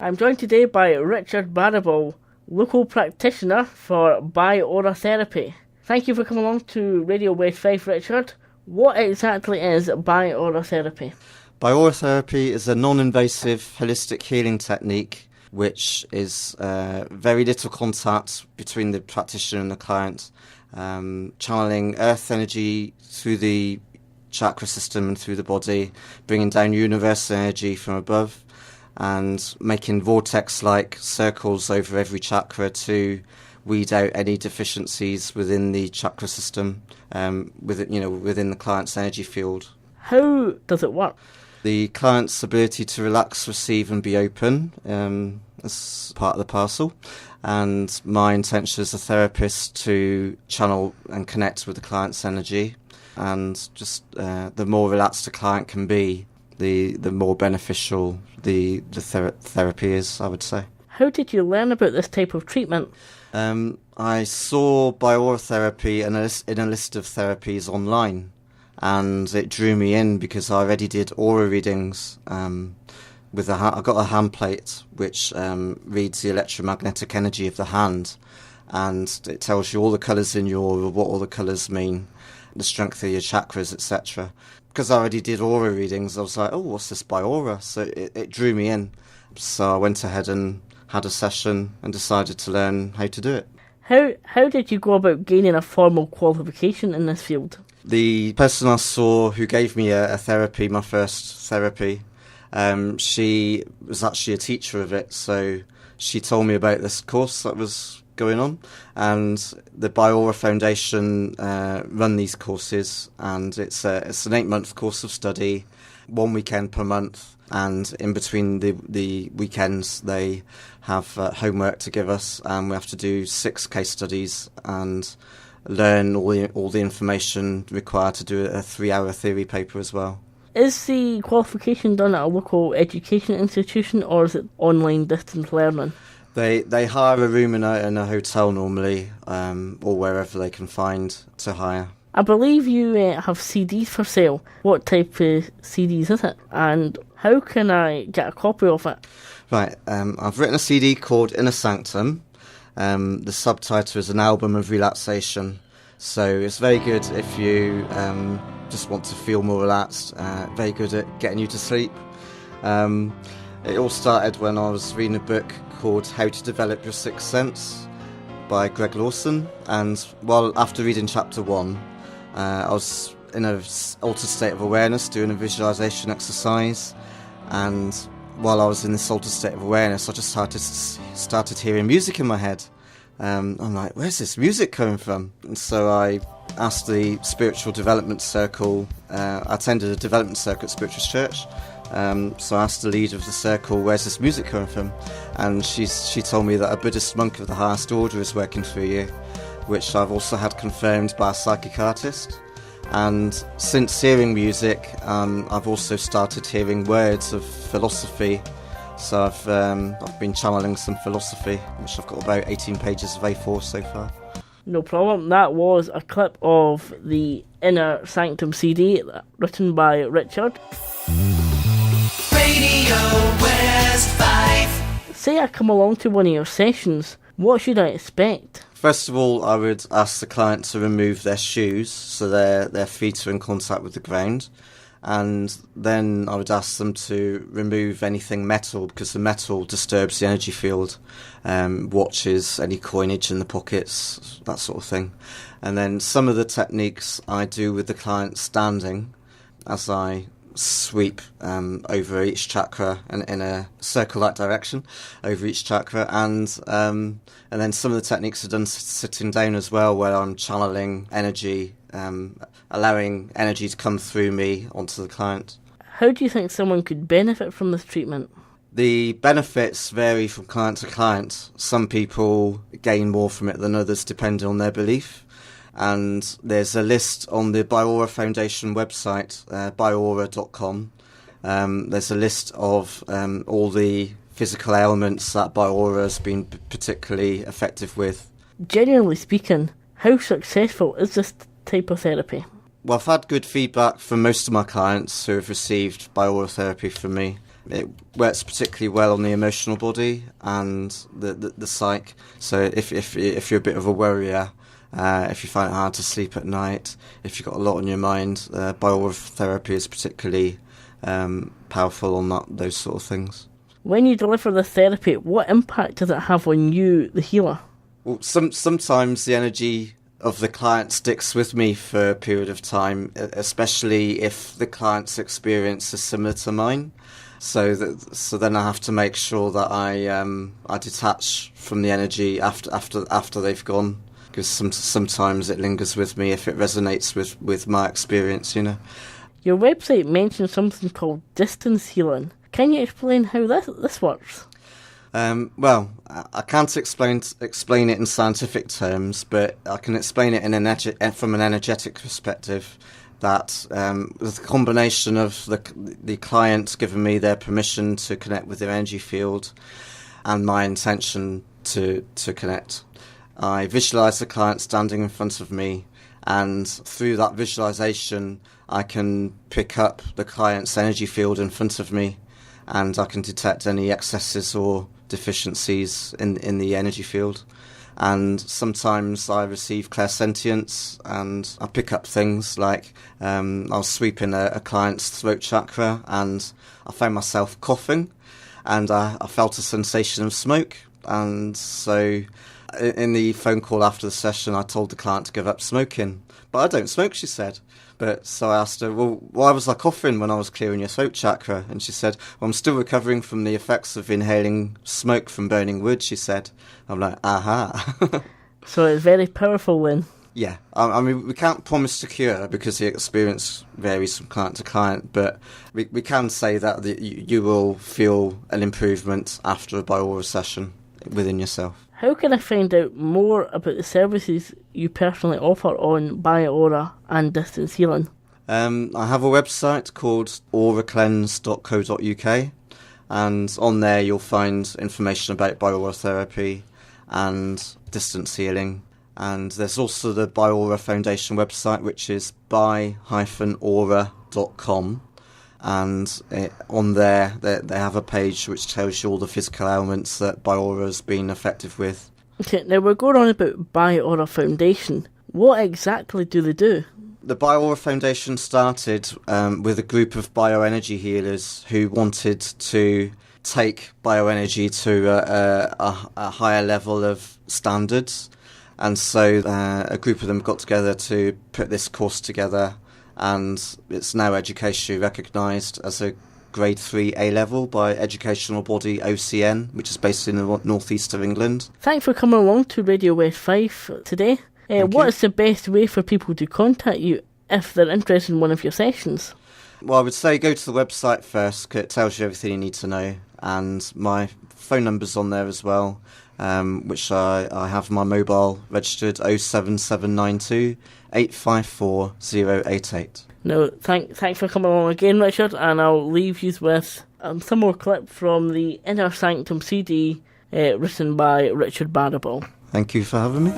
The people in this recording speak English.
I'm joined today by Richard Barriball, local practitioner for bioaurotherapy. Thank you for coming along to Radio West Fife, Richard. What exactly is bioaurotherapy? Bioaurotherapy is a non-invasive holistic healing technique which is very little contact between the practitioner and the client, channeling earth energy through the chakra system and through the body, bringing down universal energy from above, and making vortex-like circles over every chakra to weed out any deficiencies within the chakra system, within the client's energy field. How does it work? The client's ability to relax, receive and be open is part of the parcel, and my intention as a therapist to channel and connect with the client's energy, and just the more relaxed the client can be, the more beneficial the therapy is, I would say. How did you learn about this type of treatment? I saw bioaurotherapy in a list of therapies online, and it drew me in because I already did aura readings. I got a hand plate which reads the electromagnetic energy of the hand, and it tells you all the colours in your aura, what all the colours mean, the strength of your chakras, etc. Because I already did aura readings, I was like, oh, what's this bioaura? So it drew me in. So I went ahead and had a session and decided to learn how to do it. How did you go about gaining a formal qualification in this field? The person I saw who gave me a therapy, my first therapy, she was actually a teacher of it, so she told me about this course that was going on, and the Bioaura Foundation run these courses, and it's an 8-month course of study, 1 weekend per month, and in between the weekends they have homework to give us, and we have to do 6 case studies and learn all the information required to do a 3-hour theory paper as well. Is the qualification done at a local education institution, or is it online distance learning? They hire a room in a hotel normally, or wherever they can find to hire. I believe you have CDs for sale. What type of CDs is it? And how can I get a copy of it? Right, I've written a CD called Inner Sanctum. The subtitle is An Album of Relaxation. So it's very good if you just want to feel more relaxed, very good at getting you to sleep. It all started when I was reading a book called How to Develop Your Sixth Sense by Greg Lawson, and after reading chapter 1, I was in an altered state of awareness doing a visualization exercise, and while I was in this altered state of awareness, I just started hearing music in my head. I'm like, where's this music coming from? And so I asked the spiritual development circle, I attended a development circle at Spiritual Church, so I asked the leader of the circle, where's this music coming from? And she told me that a Buddhist monk of the highest order is working through you, which I've also had confirmed by a psychic artist. And since hearing music, I've also started hearing words of philosophy. So I've been channeling some philosophy, which I've got about 18 pages of A4 so far. No problem. That was a clip of the Inner Sanctum CD written by Richard. Radio West Fife. Say I come along to one of your sessions, what should I expect? First of all, I would ask the client to remove their shoes so their feet are in contact with the ground. And then I would ask them to remove anything metal, because the metal disturbs the energy field, watches, any coinage in the pockets, that sort of thing. And then some of the techniques I do with the client standing as I sweep over each chakra and in a circle-like direction over each chakra, and then some of the techniques are done sitting down as well, where I'm channeling energy, allowing energy to come through me onto the client. How do you think someone could benefit from this treatment? The benefits vary from client to client. Some people gain more from it than others depending on their belief. And there's a list on the Bioaura Foundation website, bioaura.com. There's a list of all the physical ailments that Bioaura has been particularly effective with. Generally speaking, how successful is this type of therapy? Well, I've had good feedback from most of my clients who have received Bioaura therapy from me. It works particularly well on the emotional body and the psyche. So if you're a bit of a worrier, if you find it hard to sleep at night, if you've got a lot on your mind, bioaura therapy is particularly powerful on those sort of things. When you deliver the therapy, what impact does it have on you, the healer? Well, sometimes the energy of the client sticks with me for a period of time, especially if the client's experience is similar to mine. So then I have to make sure that I detach from the energy after they've gone, because sometimes it lingers with me if it resonates with my experience, you know. Your website mentions something called distance healing. Can you explain how this works? Well, I can't explain it in scientific terms, but I can explain it from an energetic perspective. That the combination of the client giving me their permission to connect with their energy field and my intention to connect. I visualise the client standing in front of me, and through that visualisation I can pick up the client's energy field in front of me, and I can detect any excesses or deficiencies in the energy field. And sometimes I receive clairsentience and I pick up things like I was sweeping a client's throat chakra and I found myself coughing, and I felt a sensation of smoke. And so in the phone call after the session, I told the client to give up smoking. But I don't smoke, she said. But so I asked her, well, why was I coughing when I was clearing your throat chakra? And she said, well, I'm still recovering from the effects of inhaling smoke from burning wood, she said. I'm like, aha. So it's very powerful then. Yeah, I mean, we can't promise to cure because the experience varies from client to client, but we can say that you will feel an improvement after a bioaura session within yourself. How can I find out more about the services you personally offer on bioaura and distance healing? I have a website called auracleanse.co.uk, and on there you'll find information about bioaura therapy and distance healing. And there's also the Bioaura Foundation website, which is by-aura.com. And on there, they have a page which tells you all the physical ailments that Bioaura has been effective with. Okay, now we're going on about Bioaura Foundation. What exactly do they do? The Bioaura Foundation started with a group of bioenergy healers who wanted to take bioenergy to a higher level of standards. And so a group of them got together to put this course together, and it's now educationally recognised as a Grade 3 A-level by educational body OCN, which is based in the northeast of England. Thanks for coming along to Radio West Fife today. What is the best way for people to contact you if they're interested in one of your sessions? Well, I would say go to the website first, because it tells you everything you need to know, and my phone number's on there as well. Which I have my mobile registered 07792 854 088. No, thanks for coming along again, Richard, and I'll leave you with some more clip from the Inner Sanctum CD written by Richard Barriball. Thank you for having me.